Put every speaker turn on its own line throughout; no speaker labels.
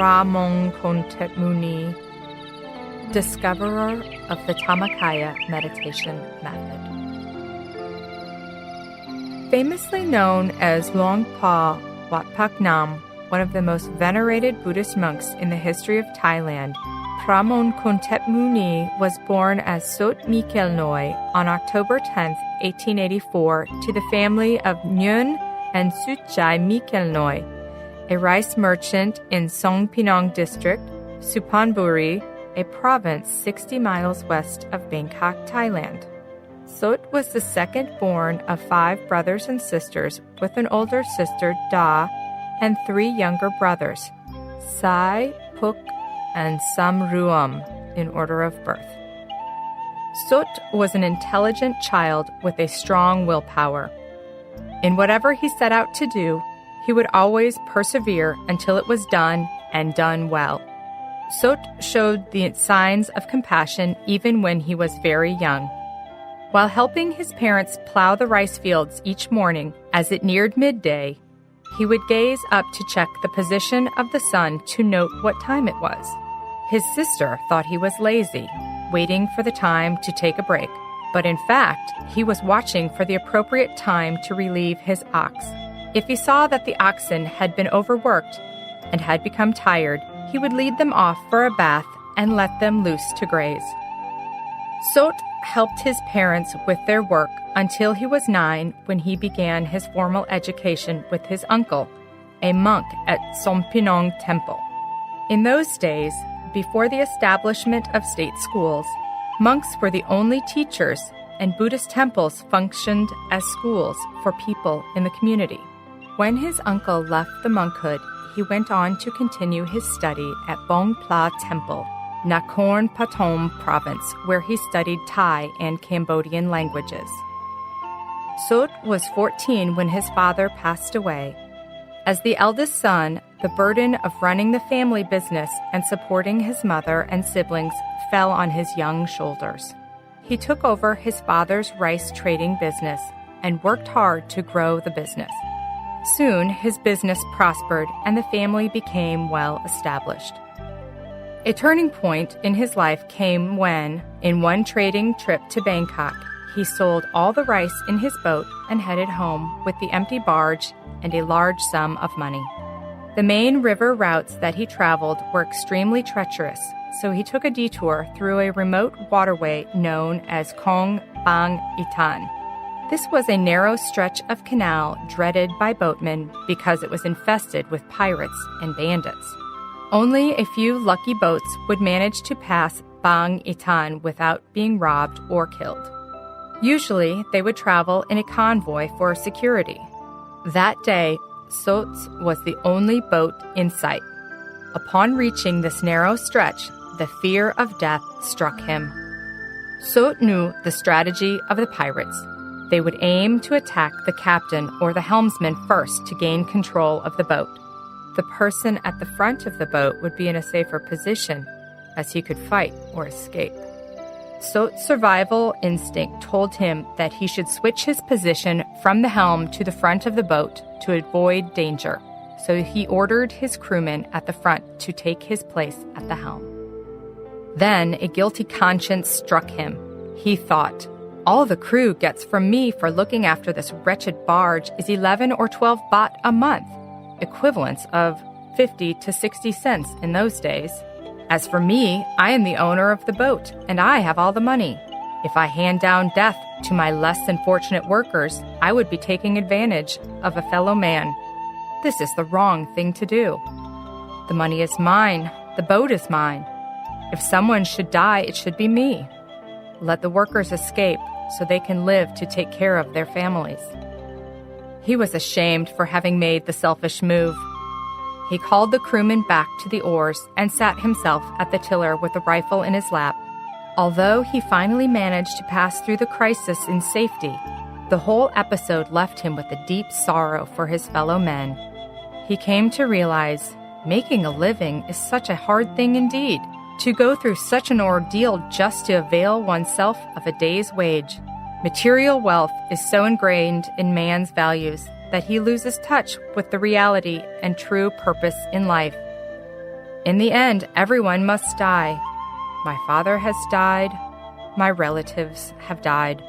Luang Muni, discoverer of the Dhammakaya meditation method. Famously known as Luang Wat Pak Nam, one of the most venerated Buddhist monks in the history of Thailand, Pramon Kontep Muni was born as Sot Mikel Noi on October 10, 1884, to the family of Nguyen and Suchai Mikel Noi, a rice merchant in Songpinong district, Suphanburi, a province 60 miles west of Bangkok, Thailand. Sot was the second born of 5 brothers and sisters, with an older sister, Da, and 3 younger brothers, Sai, Puk, and Samruam, in order of birth. Sot was an intelligent child with a strong willpower. In whatever he set out to do, he would always persevere until it was done, and done well. Sot showed the signs of compassion even when he was very young. While helping his parents plow the rice fields each morning, as it neared midday, he would gaze up to check the position of the sun to note what time it was. His sister thought he was lazy, waiting for the time to take a break, but in fact, he was watching for the appropriate time to relieve his ox. If he saw that the oxen had been overworked and had become tired, he would lead them off for a bath and let them loose to graze. Sot helped his parents with their work until he was 9, when he began his formal education with his uncle, a monk at Sompinong Temple. In those days, before the establishment of state schools, monks were the only teachers, and Buddhist temples functioned as schools for people in the community. When his uncle left the monkhood, he went on to continue his study at Bong Pla Temple, Nakhon Pathom province, where he studied Thai and Cambodian languages. Sot was 14 when his father passed away. As the eldest son, the burden of running the family business and supporting his mother and siblings fell on his young shoulders. He took over his father's rice trading business and worked hard to grow the business. Soon, his business prospered and the family became well established. A turning point in his life came when, in one trading trip to Bangkok, he sold all the rice in his boat and headed home with the empty barge and a large sum of money. The main river routes that he traveled were extremely treacherous, so he took a detour through a remote waterway known as Kong Bang Itan. This was a narrow stretch of canal dreaded by boatmen because it was infested with pirates and bandits. Only a few lucky boats would manage to pass Bang Itan without being robbed or killed. Usually, they would travel in a convoy for security. That day, Sot's was the only boat in sight. Upon reaching this narrow stretch, the fear of death struck him. Sot knew the strategy of the pirates. They would aim to attack the captain or the helmsman first to gain control of the boat. The person at the front of the boat would be in a safer position, as he could fight or escape. Sot's survival instinct told him that he should switch his position from the helm to the front of the boat to avoid danger, so he ordered his crewmen at the front to take his place at the helm. Then a guilty conscience struck him. He thought, "All the crew gets from me for looking after this wretched barge is 11 or 12 baht a month, equivalents of 50 to 60 cents in those days. As for me, I am the owner of the boat, and I have all the money. If I hand down death to my less than fortunate workers, I would be taking advantage of a fellow man. This is the wrong thing to do. The money is mine. The boat is mine. If someone should die, it should be me. Let the workers escape so they can live to take care of their families." He was ashamed for having made the selfish move. He called the crewmen back to the oars and sat himself at the tiller with a rifle in his lap. Although he finally managed to pass through the crisis in safety, the whole episode left him with a deep sorrow for his fellow men. He came to realize making a living is such a hard thing indeed. To go through such an ordeal just to avail oneself of a day's wage. Material wealth is so ingrained in man's values that he loses touch with the reality and true purpose in life. In the end, everyone must die. My father has died. My relatives have died.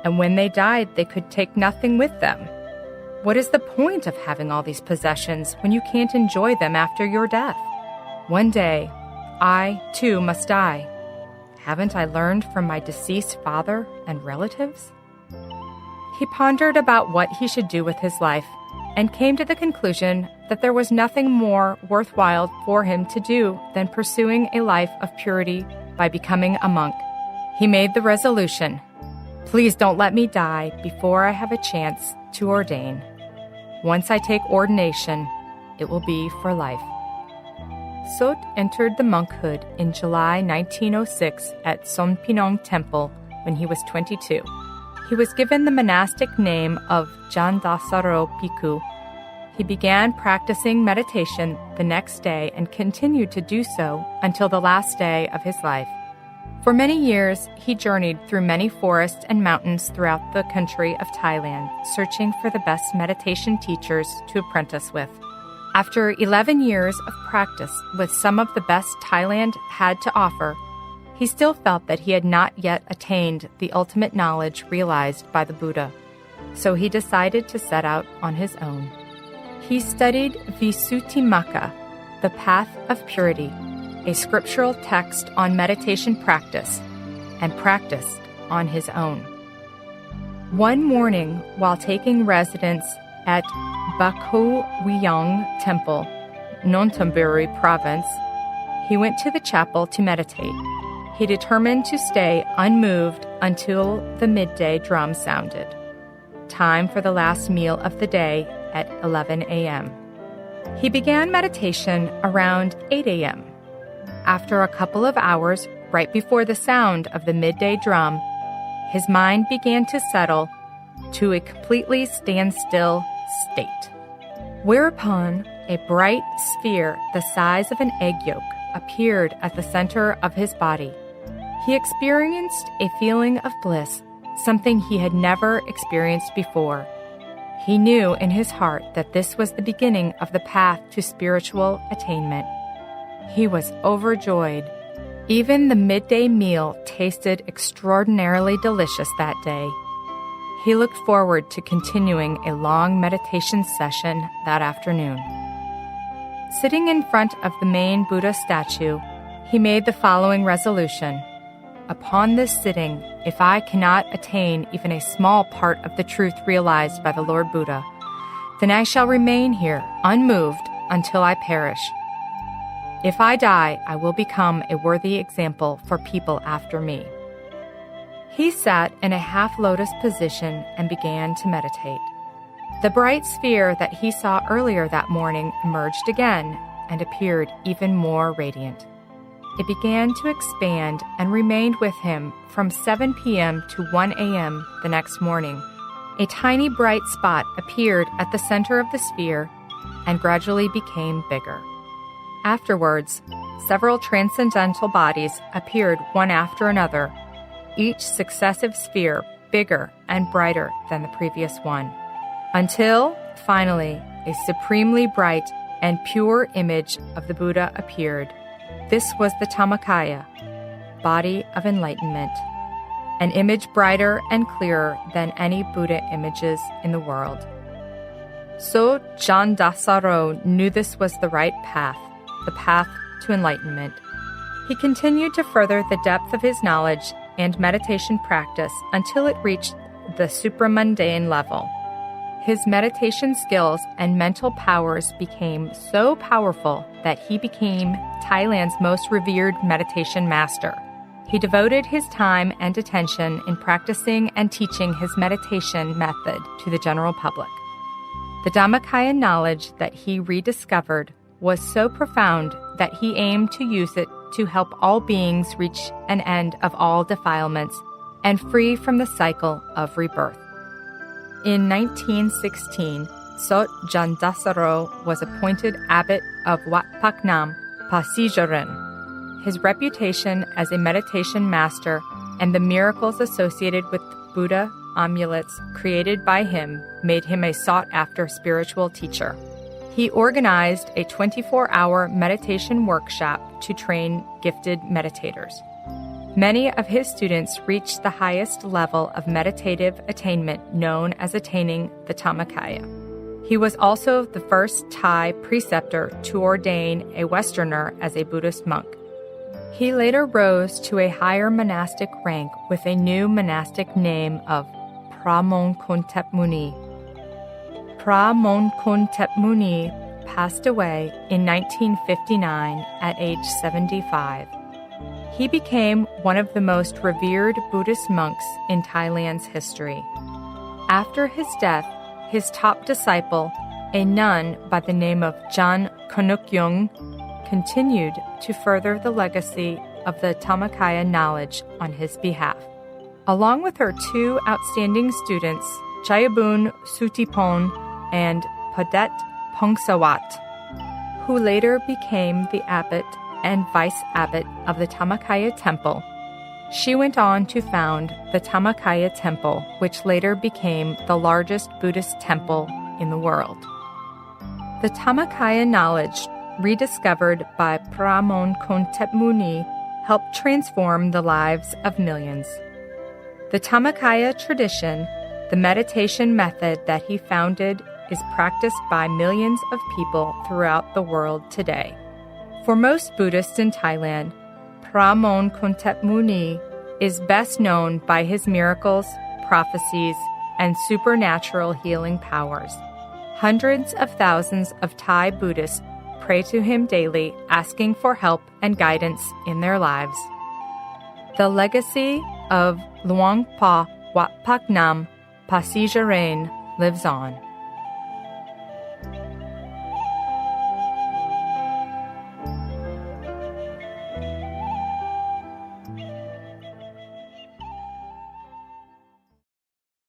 And when they died, they could take nothing with them. What is the point of having all these possessions when you can't enjoy them after your death? One day, I, too, must die. Haven't I learned from my deceased father and relatives? He pondered about what he should do with his life and came to the conclusion that there was nothing more worthwhile for him to do than pursuing a life of purity by becoming a monk. He made the resolution, "Please don't let me die before I have a chance to ordain. Once I take ordination, it will be for life." Sot entered the monkhood in July 1906 at Sonpinong Temple when he was 22. He was given the monastic name of Jandasaro Bhikkhu. He began practicing meditation the next day and continued to do so until the last day of his life. For many years, he journeyed through many forests and mountains throughout the country of Thailand, searching for the best meditation teachers to apprentice with. After 11 years of practice with some of the best Thailand had to offer, he still felt that he had not yet attained the ultimate knowledge realized by the Buddha. So he decided to set out on his own. He studied Visuddhimagga, the Path of Purity, a scriptural text on meditation practice, and practiced on his own. One morning, while taking residence at Baco Luang Temple, Nonthaburi Province, he went to the chapel to meditate. He determined to stay unmoved until the midday drum sounded. Time for the last meal of the day at 11 a.m. He began meditation around 8 a.m. After a couple of hours, right before the sound of the midday drum, his mind began to settle to a completely standstill state. Whereupon a bright sphere the size of an egg yolk appeared at the center of his body. He experienced a feeling of bliss, something he had never experienced before. He knew in his heart that this was the beginning of the path to spiritual attainment. He was overjoyed. Even the midday meal tasted extraordinarily delicious that day. He looked forward to continuing a long meditation session that afternoon. Sitting in front of the main Buddha statue, he made the following resolution. Upon this sitting, if I cannot attain even a small part of the truth realized by the Lord Buddha, then I shall remain here unmoved until I perish. If I die, I will become a worthy example for people after me. He sat in a half-lotus position and began to meditate. The bright sphere that he saw earlier that morning emerged again and appeared even more radiant. It began to expand and remained with him from 7 p.m. to 1 a.m. the next morning. A tiny bright spot appeared at the center of the sphere and gradually became bigger. Afterwards, several transcendental bodies appeared one after another, each successive sphere bigger and brighter than the previous one, until, finally, a supremely bright and pure image of the Buddha appeared. This was the Dhammakaya, body of enlightenment, an image brighter and clearer than any Buddha images in the world. So Jandasaro knew this was the right path, the path to enlightenment. He continued to further the depth of his knowledge and meditation practice until it reached the supramundane level. His meditation skills and mental powers became so powerful that he became Thailand's most revered meditation master. He devoted his time and attention in practicing and teaching his meditation method to the general public. The Dhammakaya knowledge that he rediscovered was so profound that he aimed to use it to help all beings reach an end of all defilements and free from the cycle of rebirth. In 1916, Sot Jandasaro was appointed abbot of Wat Pak Nam, Pasijarin. His reputation as a meditation master and the miracles associated with Buddha amulets created by him made him a sought-after spiritual teacher. He organized a 24-hour meditation workshop to train gifted meditators. Many of his students reached the highest level of meditative attainment known as attaining the Dhammakaya. He was also the first Thai preceptor to ordain a Westerner as a Buddhist monk. He later rose to a higher monastic rank with a new monastic name of Pramon-Kontep Muni. Pramon-Kontep Muni passed away in 1959 at age 75. He became one of the most revered Buddhist monks in Thailand's history. After his death, his top disciple, a nun by the name of Jan Konukyung, continued to further the legacy of the Dhammakaya knowledge on his behalf. Along with her two outstanding students, Chayabun Sutipon and Padet Pongsawat, who later became the abbot and vice-abbot of the Dhammakaya Temple, she went on to found the Dhammakaya Temple, which later became the largest Buddhist temple in the world. The Dhammakaya knowledge, rediscovered by Pramon-Kontep Muni, helped transform the lives of millions. The Dhammakaya tradition, the meditation method that he founded, is practiced by millions of people throughout the world today. For most Buddhists in Thailand, Pramon-Kontep Muni is best known by his miracles, prophecies, and supernatural healing powers. Hundreds of thousands of Thai Buddhists pray to him daily, asking for help and guidance in their lives. The legacy of Luang Wat Pak Nam, Pasijarin lives on.